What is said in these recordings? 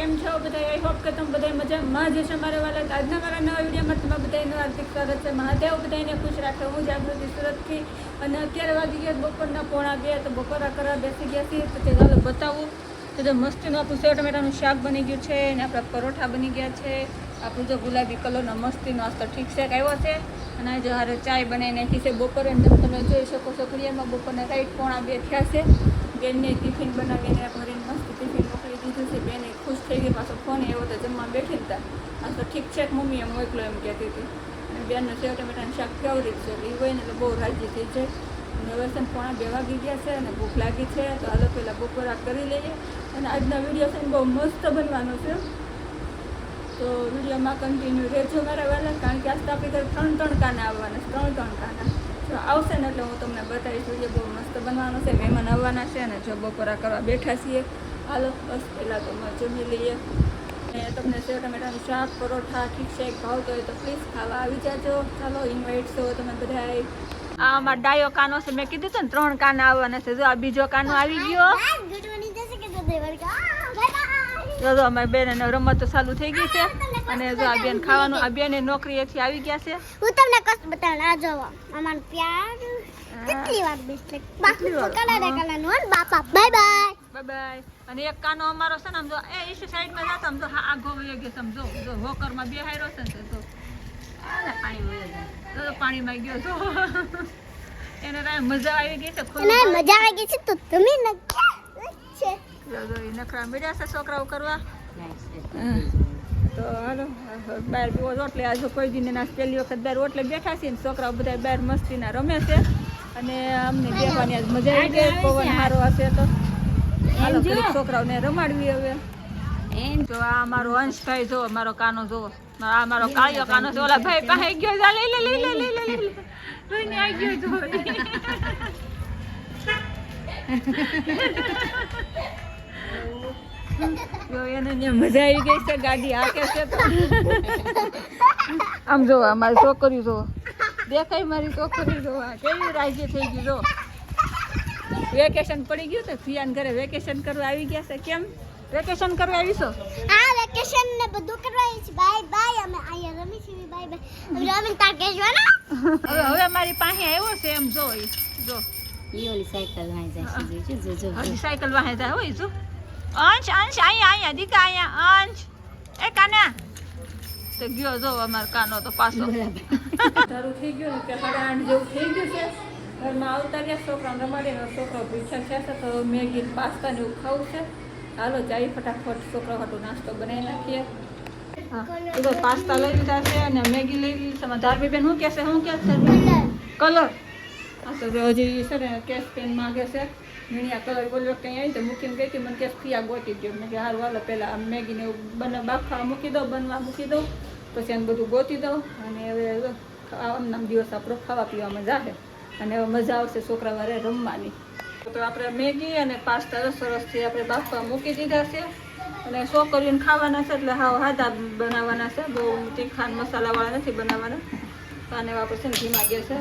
કેમ છો બધા? આઈ હોપ કે તમે બધા મજામાં જ હશો મારા વાલા. આજના મારા નવા વિડીયોમાં તમારા બધાનું હાર્દિક સ્વાગત છે. મહાદેવ બધાને ખુશ રાખે. હું જાગૃતિ સુરતથી અને અત્યારે વાગી ગયા બપોરના 1:30 તો બપોરા કરવા બેસી ગયા છીએ. તો તે ચાલો બતાવું તો જો મસ્તીનું આપણું સેવ ટમેટાનું શાક બની ગયું છે અને આપણા પરોઠા બની ગયા છે. આપણું જો ગુલાબી કલરનો મસ્તીનો આસ્તો ઠીક શેક આવ્યો છે અને જો હારે ચાય બનાવી નાખી છે બપોરે. તમે જોઈ શકો છો ઘડિયાળમાં બપોરના રાઈટ 1:30 થયા છે. બેનને ટિફિન બનાવીને ભરીને મસ્ત ટિફિન મોકલી દીધું છે. બેને ખુશ થઈ ગઈ. પાછો ફોન એવો તો જમવા બેઠી હતા. આ તો ઠીક છે મમ્મીએ મોકલો એમ કહેતી હતી. અને બેનનું સેવ ટમેટાનું શાક ફેવરિટ છે એટલે એ હોય ને એટલે બહુ રાજી થઈ જાય. અને હવે છે 1:30 વાગી ગયા છે અને ભૂખ લાગી છે તો હાલો પહેલાં બપોરા કરી લઈએ. અને આજનો વિડીયો છે ને બહુ મસ્ત બનવાનો છે તો વિડીયોમાં કન્ટિન્યુ રહેજો મારા વાલા. કારણ કે આજ તો આપણી ઘરે 3 કાના આવવાના છે. 3 કાના જો આવશે ને એટલે હું તમને બતાવીશ. વિડીયો બહુ મસ્ત બનવાનો છે. મહેમાન આવવાના છે અને જો બપોરા કરવા બેઠા છીએ. હાલો બસ પહેલાં તો જમી લઈએ. અને તમને સેવ ટમેટાનું શાક પરોઠા ઠીક છે ભાવતો હોય તો પ્લીઝ ખાવા આવી જાજો. ચાલો ઇન્વાઇટ છો તમે બધા. આ અમારો ડાયો કાનો છે. મેં કીધું હતું ને 3 કાના આવવાના છે. જો આ બીજો કાનો આવી ગયો. જો અમારી બેન રમત ચાલુ થઈ ગઈ છે અને જો આ બેન ખાવાનું આ બેન નોકરીએથી આવી ગયા છે. હું તમને કષ્ટ બતાવું આ જો અમાર પ્યાર કેટલી વાર બેસલે બાકી કલાનો બાપા બાય બાય બાય. અને એક કાનો અમારો છે ને આમ જો એ ઈશ સાઈડમાં જાતો આમ જો હા આગો વયો ગયો સમજો. જો હોકરમાં બેહાયરો છે ને તો પાણી વયો જાય તો પાણીમાં ગયો તો એને રાય મજા આવી ગઈ છે. એને મજા આવી ગઈ છે તો તમે ન છે નખરા મળ્યા છે છોકરાઓ કરવા. તો હાલો બહાર પીવો રોટલે આજે કોઈ દિન એના પહેલી વખત બહાર રોટલે બેઠા છીએ ને છોકરાઓ બધા બહાર મસ્તીના રમે છે અને અમને બેસવાની આજ મજા આવી ગઈ. પવન સારો હશે તો હાલો છોકરાઓને રમાડવી હવે. જો આ મારો અંશભાઈ જો મારો કાનો જોવો. આ મારો કાળિયો કાનો છે. ઓલા ભાઈ પાસે ગયો જા લઈ લે લઈ લે લઈ લે લઈ લે જોઈને આવી ગયો જો એને મજા આવી ગઈ છે. ગાડી હાકે છે તો આમ જો મારી છોકરી જો દેખાય. મારી છોકરી જો કેવી રાજી થઈ ગઈ. જો વેકેશન પડી ગયું તો ફિયાન ઘરે વેકેશન કરવા આવી ગયા છે. કેમ વેકેશન કરવા આવી છો? આ વેકેશન ને બધું કરવા છે. બાય બાય અમે આયા રમી છીએ. બાય બાય અમે રમીન તાર કેજવાના હવે મારી પાસે આવ્યો છે એમ જો જો ઈઓલી સાયકલ વાહી જાય છે જો જો હજી સાયકલ વાહે જાય હોય. જો અંશ અંશ અહીંયા દીકા અહીંયા અંશ એ કાના તો ગયો જો અમાર કાનો તો પાછો તારું થઈ ગયું ને કે 8:30 જેવું થઈ ગયું છે. ઘરમાં આવતા ગયા છોકરાને રમાડીને છોકરો ભૂખ્યા છે તો મેગી પાસ્તા ને એવું ખાવું છે. હાલો જાય ફટાફટ છોકરા હાટું નાસ્તો બનાવી નાખીએ. હા તો પાસ્તા લઈ લીધા છે અને મેગી લઈ લીધી છે. ધારવી બેન શું કહેશે? શું કહેશે? કલર હા તો હજી છે ને કેશ પેન માગે છે. મીણિયા કલર બોલ્યો કંઈ આવી તો મૂકીને ગઈ હતી. મને કેશ ફિયા ગોતી ગયો. મેં કે સારું હાલો પહેલાં આમ મેગીને એવું બાફવા મૂકી દઉં બનવા મૂકી દઉં પછી એને બધું ગોતી દઉં અને હવે આમનામ દિવસ આપણો ખાવા પીવામાં જાહે અને હવે મજા આવશે છોકરા વારે રમવાની. તો આપણે મેગી અને પાસ્તા સરસથી આપણે બાફવા મૂકી દીધા છે અને છોકરીઓને ખાવાના છે એટલે હાવ સાદા બનાવવાના છે. બહુ તીખા મસાલાવાળા નથી બનાવવાના. અને આપણે છે ને ધીમા ગેસે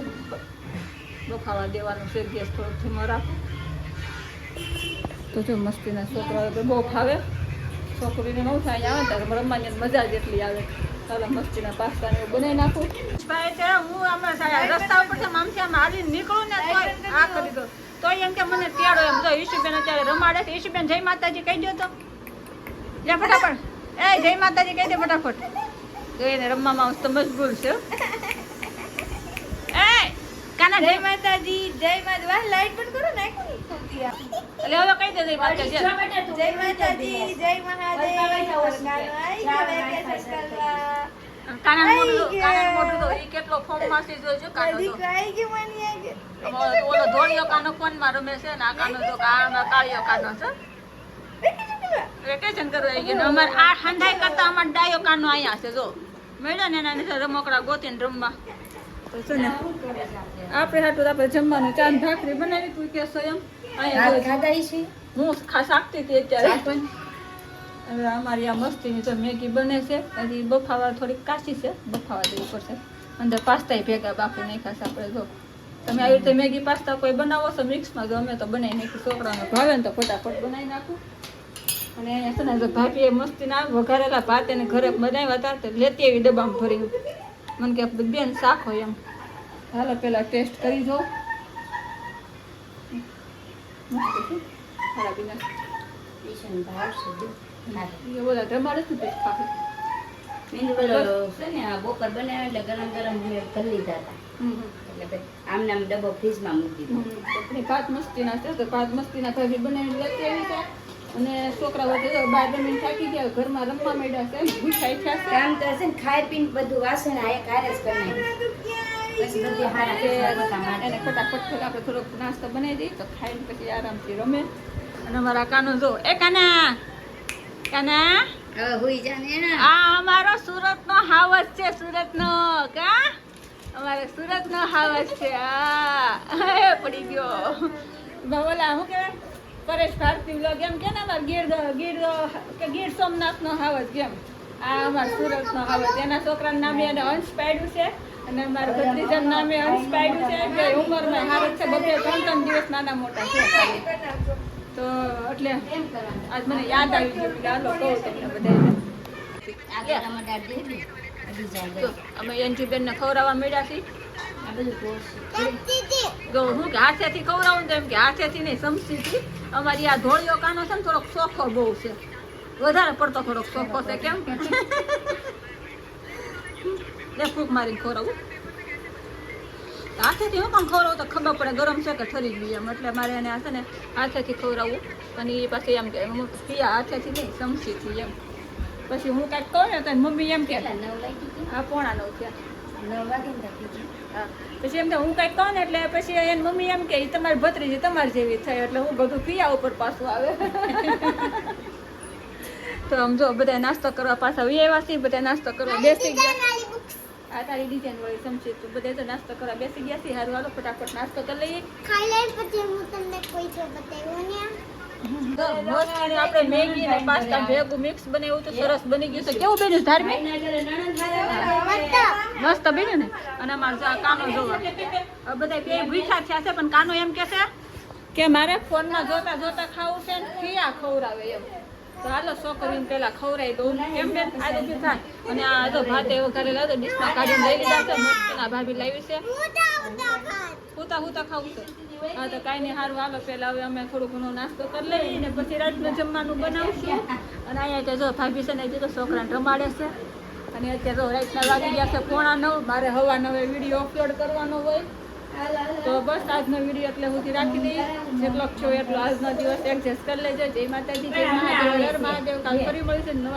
બફાવા દેવાનું છે. ગેસ થોડોક ધીમો રાખો તો જો મસ્તીના છોકરાઓ તો બહુ ફાવે. છોકરીને ન થાય આવે ત્યારે રમવાની મજા જ એટલી આવે. ચાલો મસ્તીના પાસ્તા ને બનાવી નાખું. હું આમાં રસ્તા ઉપર આમથી આમ હાલી નીકળું ને તો આ કરી દો તો એમ કે મને તેડો એમ જો ઈશુબેન અત્યારે રમાડે છે. ઈશુબેન જય માતાજી કહી દો તો લે ફટાફટ. એ જય માતાજી કહી દે ફટાફટ. જો એને રમવામાં તો મજબૂર છે. એ કાના જય માતાજી જય માતા લાઈટ બંધ કરો નાખો એટલે હવે કહી દે જય માતાજી જય માતાજી જય કાના મોટું તો ઈ કેટલો ફોર્મ માં છે જોજો. કાનો તો ઓલો ધોળિયો કાનો ફોન માં રમે છે ને આ કાનો તો કાળિયો કાનો છે. વેકેશન કરવા આવી ગયો. અમારે આ હંધાઈ કરતા અમાર ડાયો કાનો અહીંયા છે. જો મેળા ને એના રમકડા ગોતીને રમવા તો છે ને આપણે હાટું આપણે જમવાનું ચાંદ ભાખરી બનાવી. તું કેશો એમ અહીંયા હું ખાસ આપતી હતી અત્યારે. હવે અમારી આ મસ્તીની તો મેગી બને છે. હજી બફાવા થોડીક કાચી છે. બફાવા દેવું પડશે. અંદર પાસ્તા ભેગા બાફી નાખ્યા છે આપણે. જો તમે આવી રીતે મેગી પાસ્તા કોઈ બનાવો છો મિક્સમાં? જો અમે તો બનાવી નાખી. છોકરાને ભાવે ને તો ફટાફટ બનાવી નાખું. અને અહીંયા છે ને જો ભાભીએ મસ્તીના વઘારેલા ભાત એને ઘરે બનાવ્યા હતા તો લેતી એવી ડબ્બામાં ભરીને મને કે બેન શાક હોય એમ. હાલો પેલા ટેસ્ટ કરી જો. મસ્ત છે. હાલા બીના ઈશન ભાવશે દે. હા. એ બધા ધમાડે છે તે ખાખે. મેં બોલો છે ને આ બપોર બનાવ્યા એટલે ગરમ ગરમ મેં કરી લીધા હતા. એટલે પછી આમને આમ ડબ્બો ફ્રીજમાં મૂકી દીધો. આપણી ભાત મસ્તીના છે તો ભાત મસ્તીના ભાભી બનાવીને લેતી આવી છે. અને છોકરા વધે બહાર રમીને થાકી ગયા ઘરમાં રમવા માંડ્યા છે ભૂખાઈ થયા છે. કામ તો છે ને ખાઈ પીને બધું વાસણ આ એક હારે જ કરી નાખ્યું. પછી બધી હારા ખોટા માટે એને ફટાફટ આપણે થોડોક નાસ્તો બનાવી દઈએ તો ખાઈને પછી આરામથી રમે. અને અમારા કાનો જો એ કાના કાના હવે હુઈ જા ને એના. આ અમારો સુરતનો હાવસ છે સુરતનો કા અમારે સુરતનો હાવસ છે આ પડી ગયો ઓલા શું કહેવાય પરેશ ભારતી વ્લોગ એમ કે ને અમારે ગીર સોમનાથનો હાવસ કેમ આ અમારા સુરતનો હાવસ એના છોકરાના નામે એને અંશ પાડ્યું છે અને અમારા ભત્રીજાના નામે અંશ પાડ્યું છે કે ઉંમરમાં હારત છે બધે 3 દિવસ નાના મોટા છે તો એટલે આજ મને યાદ આવી ગયું કે હાલો કહું તમને બધાને. આગળ ટમાટર દે ને અડી જાય તો અમે અંજુબેનને ખવડાવવા મળ્યા છીએ. આ બધું પોષી જો હું કે હાથેથી ખવડાવું ને તો એમ કે હાથેથી નહીં સમસીથી અમારી આ ધોળિયો કાનો છે ને થોડોક ચોખ્ખો બહુ છે વધારે પડતો થોડોક ચોખ્ખો છે કેમ લે ફૂંક મારીને ખવડાવું હાથેથી હું પણ ખવડાવું તો ખબર પડે ગરમ છે કે ઠરી ગયું એમ એટલે મારે એને આ છે ને હાથેથી ખવડાવવું અને એ પાછી એમ કે હું પિયા હાથેથી નહીં સમસીથી એમ પછી હું કાંઈક કહું ને તો મમ્મી એમ કે 9 વાગી ગયા. આ 8:45 થયા 9 વાગે ને થઈ ગયું. હા. પછી એમ તો હું કાંઈક કહું ને એટલે પછી એની મમ્મી એમ કે તમારી ભત્રીજી તમારી જેવી થાય એટલે હું બધું પિયા ઉપર પાછું આવે તો આમ જો બધા નાસ્તો કરવા પાછા એવા છે બધા નાસ્તો કરવા બેસી ગયા. આ તારી ડિઝાઇન વાળી સમજી તો બધા તો નાસ્તો કરવા બેસી ગયા છે. હારું હાલો ફટાફટ નાસ્તો કરી લઈએ. ખાઈ લઈને પછી હું તમને કોઈ છે બતાવ્યું ને તો મસ્ત આપણે મેગી અને પાસ્તા ભેગું મિક્સ બનાવ્યું તો સરસ બની ગયું છે. કેવું બન્યું ધાર્મિક? ભાઈના ઘરે નણંદ હારા મસ્ત બન્યું ને. અને અમારે જો આ કાનો જોવા બધા બે ભૂખ્યા થયા છે પણ કાનો એમ કે છે કે મારે ફોનમાં જોતા જોતા ખાવું છે ને ખીયા ખવડાવે એમ તો હાલો છોકરીને પેલા ખવડાવી દઉં એમ બેન આ બધું થાય. અને આ જો ભાત એવો કરેલા તો ડીશમાં કાઢીને લઈ લીધા છે મસ્તના ભાભી લાવી છે. હુતા ખાવું છે. હા તો કાંઈ નહીં સારું હાલો પેલા હવે અમે થોડું ઘણો નાસ્તો કરી લઈએ ને પછી રાતનું જમવાનું બનાવશું. અને અહીંયા તો જો ભાભી છે ને હજી તો છોકરાને રમાડે છે. અને અત્યારે તો રાતના વાગી ગયા છે 8:45 મારે હવા 9 વિડીયો અપલોડ કરવાનો હોય તો બસ આજનો વિડીયો એટલે સુધી રાખી દઈએ. જેટલો છો એટલો આજનો દિવસ એડજસ્ટ કરી લેજો. જય માતાજી જય મહાદેવ હર મહાદેવ. કાલ ફરી મળીશું નવા